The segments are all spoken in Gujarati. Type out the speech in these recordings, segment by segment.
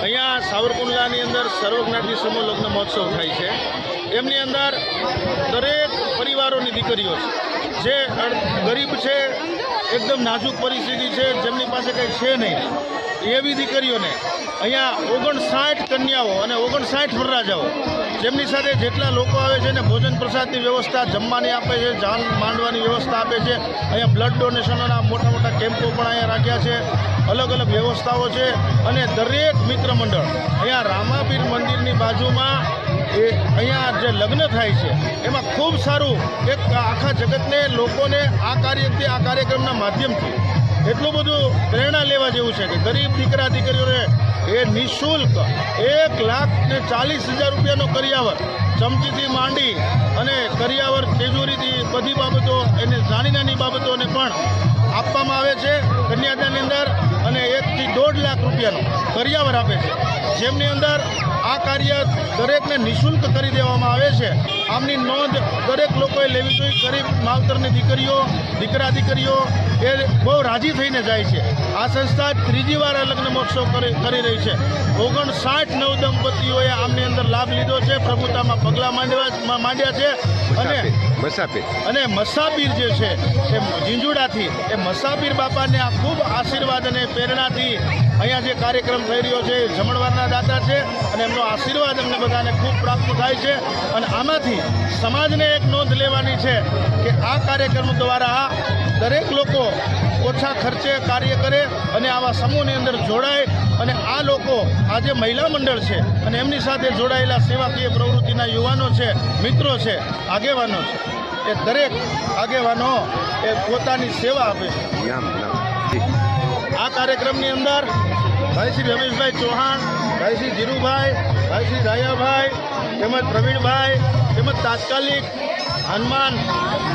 અહીંયા સાવરકુંડલાની અંદર સર્વજ્ઞાતિ સમૂહ લગ્ન મહોત્સવ થાય છે। એમની અંદર દરેક પરિવારોની દીકરીઓ છે, જે ગરીબ છે, એકદમ નાજુક પરિસ્થિતિ છે, જેમની પાસે કંઈ છે નહીં, એવી દીકરીઓને અહીંયા 59 કન્યાઓ અને 59 વરરાજાઓ, જેમની સાથે જેટલા લોકો આવે છે ને ભોજન પ્રસાદની વ્યવસ્થા, જમવાની આપે છે, જાન માંડવાની વ્યવસ્થા આપે છે। અહીંયા બ્લડ ડોનેશનના મોટા મોટા કેમ્પો પણ અહીંયા રાખ્યા છે, અલગ અલગ વ્યવસ્થાઓ છે। અને દરેક મિત્ર મંડળ અહીંયા રામાપીર મંદિરની બાજુમાં અહીંયા જે લગ્ન થાય છે એમાં ખૂબ સારું એક આખા જગતને લોકોને આ કાર્યક્રમના માધ્યમથી એટલું બધું પ્રેરણા લેવા જેવું છે કે ગરીબ દીકરા દીકરીઓને એ નિઃશુલ્ક 1,40,000 રૂપિયાનો કરિયાવર, ચમચીથી માંડી અને કરિયાવર તેજોરીથી બધી બાબતો, એને નાની નાની બાબતોને પણ આપવામાં આવે છે કન્યાદાનની અંદર। અને 1 થી 1.5 લાખ રૂપિયાનો કરિયાવર આપે છે, જેમની અંદર આ કાર્ય દરેકને નિઃશુલ્ક કરી દેવામાં આવે છે। આમની નોંધ દરેક લોકોએ લેવી જોઈએ। ગરીબ માવતરની દીકરીઓ, દીકરા દીકરીઓ એ બહુ રાજી થઈને જાય છે। આ સંસ્થા 3જી વાર લગ્ન મહોત્સવ કરી રહી છે। 59 નવદંપતીઓએ આમની અંદર લાભ લીધો છે, પ્રભુતામાં પગલાં માંડ્યા છે। અને મસાપીર જે છે એ ઝીંઝુડાથી એ મસાપીર બાપાને આ ખૂબ આશીર્વાદ અને પ્રેરણાથી અહીંયા જે કાર્યક્રમ થઈ રહ્યો છે, જમણવારના દાતા છે અને એમનો આશીર્વાદ અમને બધાને ખૂબ પ્રાપ્ત થાય છે। અને આમાંથી સમાજને એક નોંધ લેવાની છે કે આ કાર્યક્રમ દ્વારા દરેક લોકો ઓછા ખર્ચે કાર્ય કરે અને આવા સમૂહની અંદર જોડાય। અને આ લોકો આજે મહિલા મંડળ છે અને એમની સાથે જોડાયેલા સેવાકીય પ્રવૃત્તિના યુવાનો છે, મિત્રો છે, આગેવાનો છે, એ દરેક આગેવાનો એ પોતાની સેવા આપે છે। આ કાર્યક્રમની અંદર ભાઈ શ્રી રમેશભાઈ ચૌહાણ, ભાઈ શ્રી ધીરુભાઈ, ભાઈ શ્રી રાયાભાઈ, તેમજ પ્રવીણભાઈ, તેમજ તાત્કાલિક હનુમાન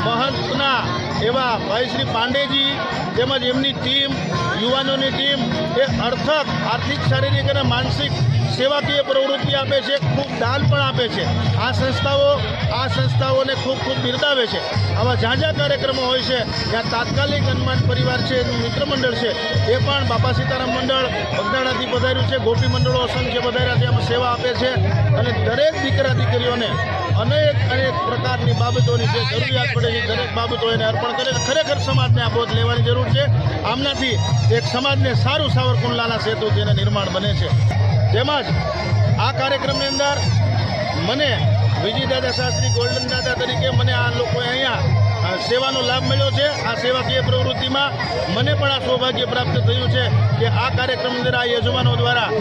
મહંતના એવા ભાઈ શ્રી પાંડેજી, તેમજ એમની ટીમ, યુવાનોની ટીમ એ આર્થિક, શારીરિક અને માનસિક સેવાકીય પ્રવૃત્તિ આપે છે, ખૂબ દાન પણ આપે છે। આ સંસ્થાઓને ખૂબ ખૂબ બિરદાવે છે। આવા જ્યાં જ્યાં કાર્યક્રમો હોય છે ત્યાં તાત્કાલિક હનુમાન પરિવાર છે, મિત્ર મંડળ છે, એ પણ બાપા સીતારામ મંડળ બગદાણાથી પધાર્યું છે, ગોપી મંડળો અસંખ્ય પધાર્યા છે, એમાં સેવા આપે છે। અને દરેક દીકરા દીકરીઓને અનેક પ્રકારની બાબતોની જે જરૂરિયાત પડે છે, દરેક બાબતો એને અર્પણ કરે છે। ખરેખર સમાજને આ બોધ લેવાની જરૂર છે। આમનાથી એક સમાજને સારું સાવરકુંડલાના સેતુ તેનું નિર્માણ બને છે। તેમજ આ કાર્યક્રમની અંદર મને વિજયદાદા શાસ્ત્રી ગોલ્ડન દાદા તરીકે મને આ લોકોએ અહીંયા સેવાનો લાભ મળ્યો છે। આ સેવાકીય પ્રવૃત્તિમાં મને પણ આ સૌભાગ્ય પ્રાપ્ત થયું છે કે આ કાર્યક્રમની અંદર આ યજમાનો દ્વારા